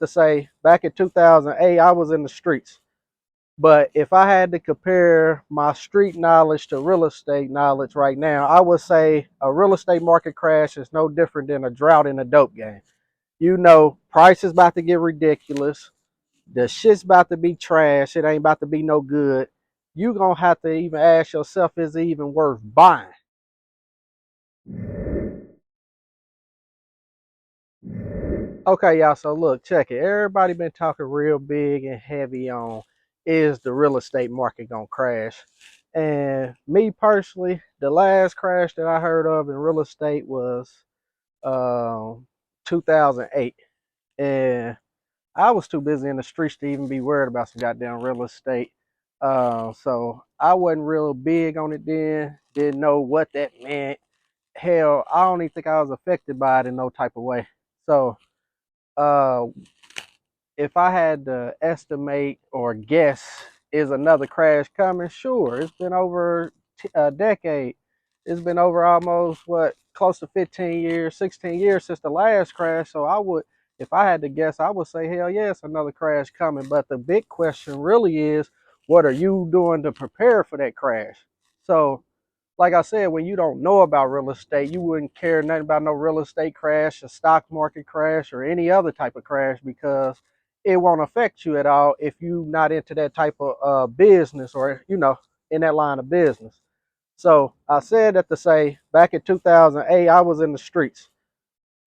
to say back in 2008, I was in the streets. But if I had to compare my street knowledge to real estate knowledge right now, I would say a real estate market crash is no different than a drought in a dope game. You know, price is about to get ridiculous. The shit's about to be trash. It ain't about to be no good. You gonna have to even ask yourself, is it even worth buying? Okay, y'all. So look, check it. Everybody been talking real big and heavy on, is the real estate market gonna crash? And me personally, the last crash that I heard of in real estate was 2008, and I was too busy in the streets to even be worried about some goddamn real estate. So I wasn't real big on it then. Didn't know what that meant. Hell, I don't even think I was affected by it in no type of way. So uh, if I had to estimate or guess, is another crash coming? Sure. It's been over a decade. It's been over almost what, close to 15 years, 16 years since the last crash. So I would, if I had to guess, I would say hell yes, another crash coming. But the big question really is, what are you doing to prepare for that crash? So like I said, when you don't know about real estate, you wouldn't care nothing about no real estate crash, a stock market crash, or any other type of crash because it won't affect you at all if you're not into that type of business or, in that line of business. So I said that to say back in 2008, I was in the streets.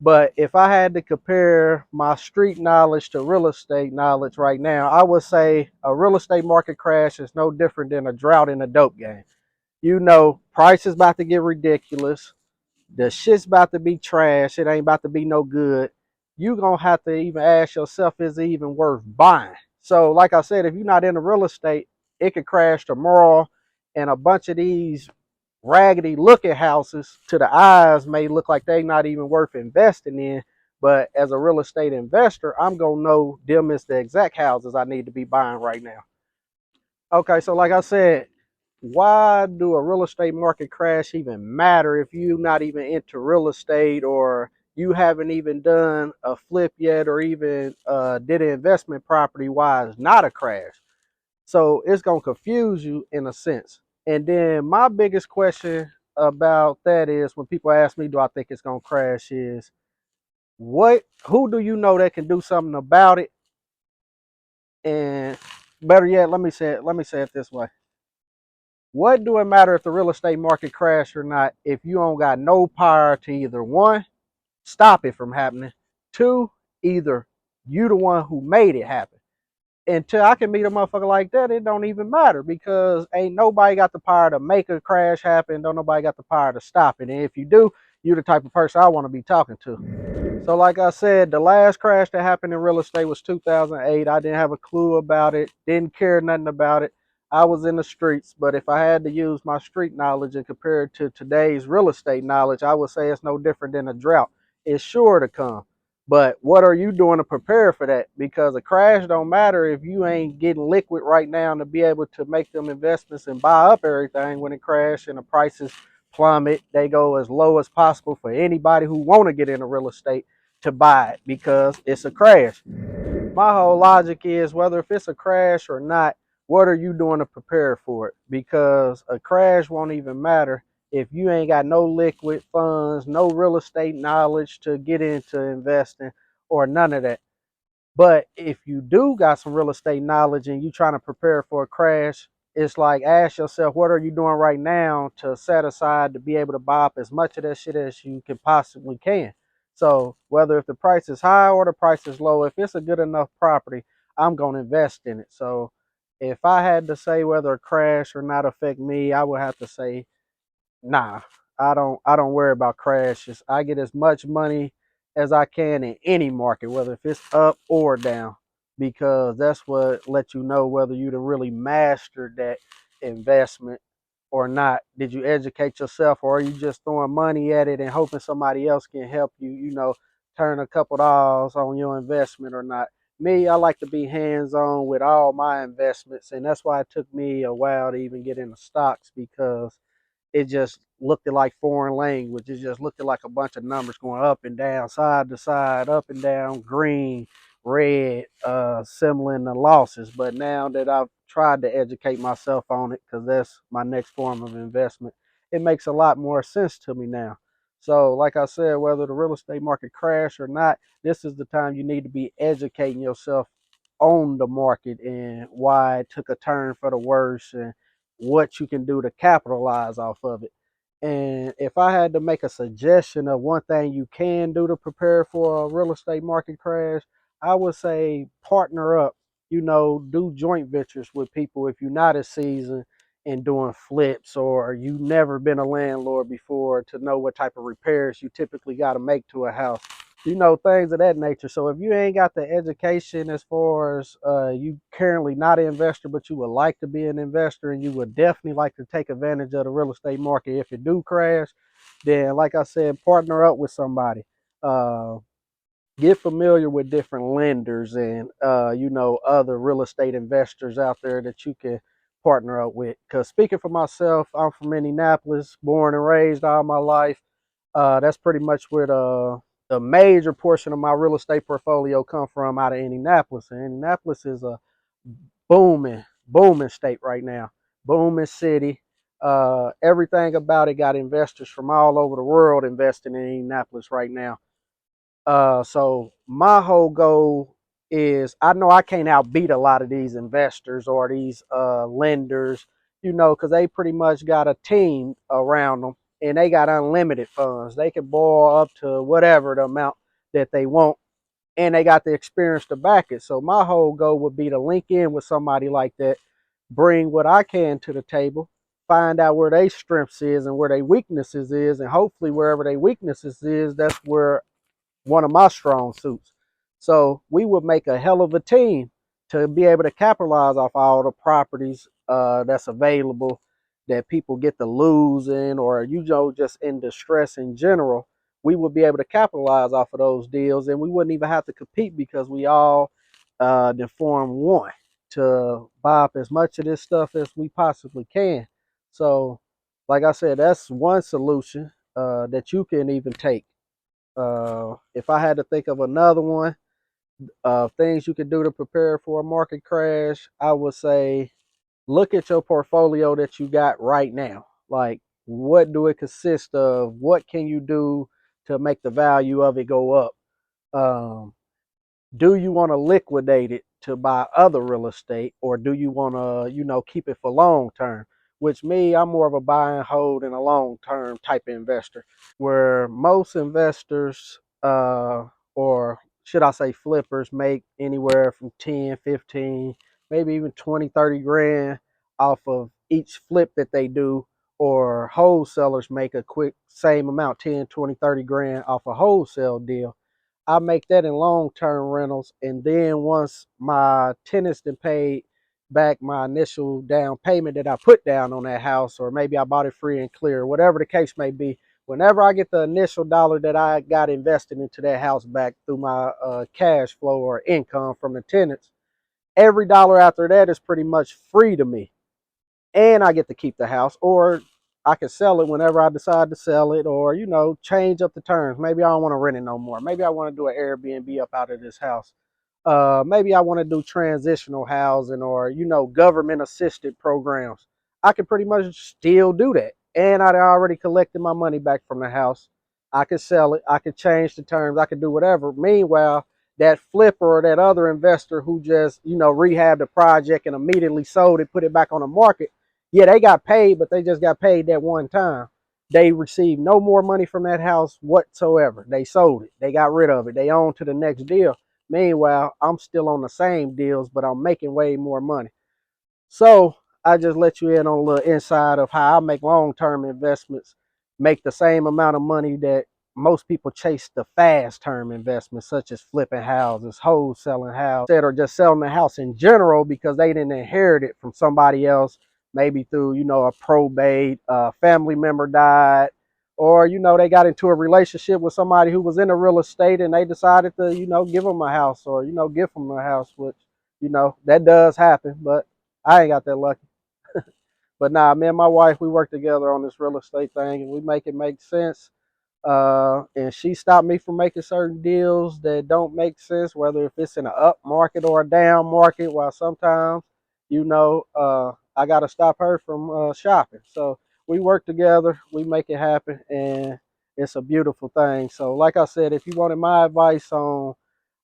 But if I had to compare my street knowledge to real estate knowledge right now, I would say a real estate market crash is no different than a drought in a dope game. You know, price is about to get ridiculous. The shit's about to be trash. It ain't about to be no good. You gonna have to even ask yourself, is it even worth buying? So, like I said, if you're not into real estate, it could crash tomorrow, and a bunch of these raggedy looking houses to the eyes may look like they not even worth investing in. But as a real estate investor, I'm gonna know them is the exact houses I need to be buying right now. Okay, so like I said, why do a real estate market crash even matter if you're not even into real estate or you haven't even done a flip yet or even did an investment property? Why it's not a crash? So it's gonna confuse you in a sense. And then my biggest question about that is when people ask me, do I think it's gonna crash? Is who do you know that can do something about it? And better yet, let me say it this way. What do it matter if the real estate market crash or not if you don't got no power to either one, stop it from happening, two, either you the one who made it happen. Until I can meet a motherfucker like that, it don't even matter because ain't nobody got the power to make a crash happen. Don't nobody got the power to stop it. And if you do, you're the type of person I want to be talking to. So like I said, the last crash that happened in real estate was 2008. I didn't have a clue about it, didn't care nothing about it. I was in the streets, but if I had to use my street knowledge and compare it to today's real estate knowledge, I would say it's no different than a drought. It's sure to come. But what are you doing to prepare for that? Because a crash don't matter if you ain't getting liquid right now to be able to make them investments and buy up everything when it crashes and the prices plummet. They go as low as possible for anybody who want to get into real estate to buy it because it's a crash. My whole logic is whether if it's a crash or not, what are you doing to prepare for it? Because a crash won't even matter if you ain't got no liquid funds, no real estate knowledge to get into investing or none of that. But if you do got some real estate knowledge and you trying to prepare for a crash, it's like ask yourself, what are you doing right now to set aside to be able to buy up as much of that shit as you can possibly can. So whether if the price is high or the price is low, if it's a good enough property, I'm gonna invest in it. So if I had to say whether a crash or not affect me, I would have to say nah, I don't worry about crashes. I get as much money as I can in any market, whether if it's up or down, because that's what lets you know whether you done really mastered that investment or not. Did you educate yourself or are you just throwing money at it and hoping somebody else can help you, turn a couple dollars on your investment or not? Me, I like to be hands on with all my investments, and that's why it took me a while to even get into stocks because it just looked like foreign language. It just looked like a bunch of numbers going up and down, side to side, up and down, green, read similar in the losses. But now that I've tried to educate myself on it, because that's my next form of investment, it makes a lot more sense to me now. So, like I said, whether the real estate market crash or not, this is the time you need to be educating yourself on the market and why it took a turn for the worse and what you can do to capitalize off of it. And if I had to make a suggestion of one thing you can do to prepare for a real estate market crash, I would say partner up. Do joint ventures with people if you're not as seasoned in doing flips or you've never been a landlord before to know what type of repairs you typically got to make to a house. Things of that nature. So if you ain't got the education as far as you currently not an investor, but you would like to be an investor and you would definitely like to take advantage of the real estate market if it do crash, then like I said, partner up with somebody. Uh, get familiar with different lenders and other real estate investors out there that you can partner up with. Because speaking for myself, I'm from Indianapolis, born and raised all my life. That's pretty much where the major portion of my real estate portfolio come from, out of Indianapolis. And Indianapolis is a booming state right now, booming city. Everything about it got investors from all over the world investing in Indianapolis right now. So my whole goal is, I know I can't outbeat a lot of these investors or these lenders, because they pretty much got a team around them and they got unlimited funds. They can borrow up to whatever the amount that they want, and they got the experience to back it. So my whole goal would be to link in with somebody like that, bring what I can to the table, find out where their strengths is and where their weaknesses is, and hopefully wherever their weaknesses is, that's where one of my strong suits. So we would make a hell of a team to be able to capitalize off all the properties that's available that people get to lose in, or just in distress in general. We would be able to capitalize off of those deals, and we wouldn't even have to compete because we all form one to buy up as much of this stuff as we possibly can. So, like I said, that's one solution that you can even take. If I had to think of another one, things you could do to prepare for a market crash, I would say look at your portfolio that you got right now. Like, what do it consist of? What can you do to make the value of it go up? Um, do you want to liquidate it to buy other real estate, or do you want to, keep it for long term? Which me, I'm more of a buy and hold and a long term type of investor, where most investors, or should I say flippers, make anywhere from 10, 15, maybe even 20, 30 grand off of each flip that they do, or wholesalers make a quick same amount, 10, 20, 30 grand off a wholesale deal. I make that in long-term rentals, and then once my tenants then paid back my initial down payment that I put down on that house, or maybe I bought it free and clear, whatever the case may be, whenever I get the initial dollar that I got invested into that house back through my cash flow or income from the tenants, every dollar after that is pretty much free to me, and I get to keep the house, or I can sell it whenever I decide to sell it, or change up the terms. Maybe I don't want to rent it no more. Maybe I want to do an Airbnb up out of this house. Maybe I want to do transitional housing, or government assisted programs. I could pretty much still do that, and I already collected my money back from the house. I could sell it. I could change the terms. I could do whatever. Meanwhile, that flipper or that other investor who just rehabbed the project and immediately sold it, put it back on the market, yeah, they got paid, but they just got paid that one time. They received no more money from that house whatsoever. They sold it. They got rid of it. They on to the next deal. Meanwhile, I'm still on the same deals, but I'm making way more money. So I just let you in on a little inside of how I make long-term investments, make the same amount of money that most people chase the fast-term investments, such as flipping houses, wholesaling houses, or just selling the house in general because they didn't inherit it from somebody else, maybe through, a probate, a family member died, or, they got into a relationship with somebody who was in the real estate and they decided to, give them a house, or, give them a house, which, that does happen, but I ain't got that lucky. But nah, me and my wife, we work together on this real estate thing, and we make it make sense. And she stopped me from making certain deals that don't make sense, whether if it's in an up market or a down market. While sometimes, I got to stop her from shopping. So we work together, we make it happen, and it's a beautiful thing. So, like I said, if you wanted my advice on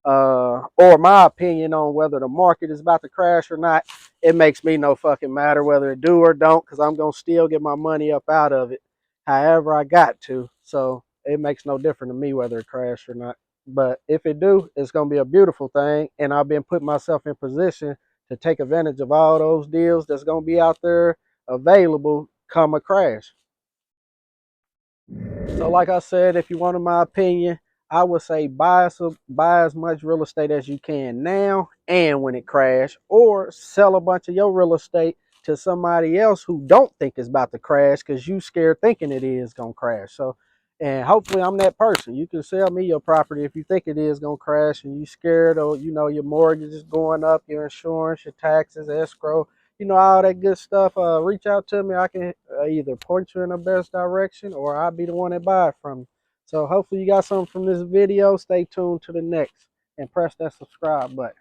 or my opinion on whether the market is about to crash or not, it makes me no fucking matter whether it do or don't, because I'm gonna still get my money up out of it however I got to. So it makes no difference to me whether it crash or not. But if it do, it's gonna be a beautiful thing, and I've been putting myself in position to take advantage of all those deals that's gonna be out there available come a crash. So, like I said, if you wanted my opinion, I would say buy as much real estate as you can now and when it crash, or sell a bunch of your real estate to somebody else who don't think it's about to crash because you scared thinking it is gonna crash. So, and hopefully I'm that person. You can sell me your property if you think it is gonna crash and you scared, or your mortgage is going up, your insurance, your taxes, escrow, all that good stuff. Reach out to me. I can either point you in the best direction, or I'll be the one that buy it from you. So hopefully you got something from this video. Stay tuned to the next and press that subscribe button.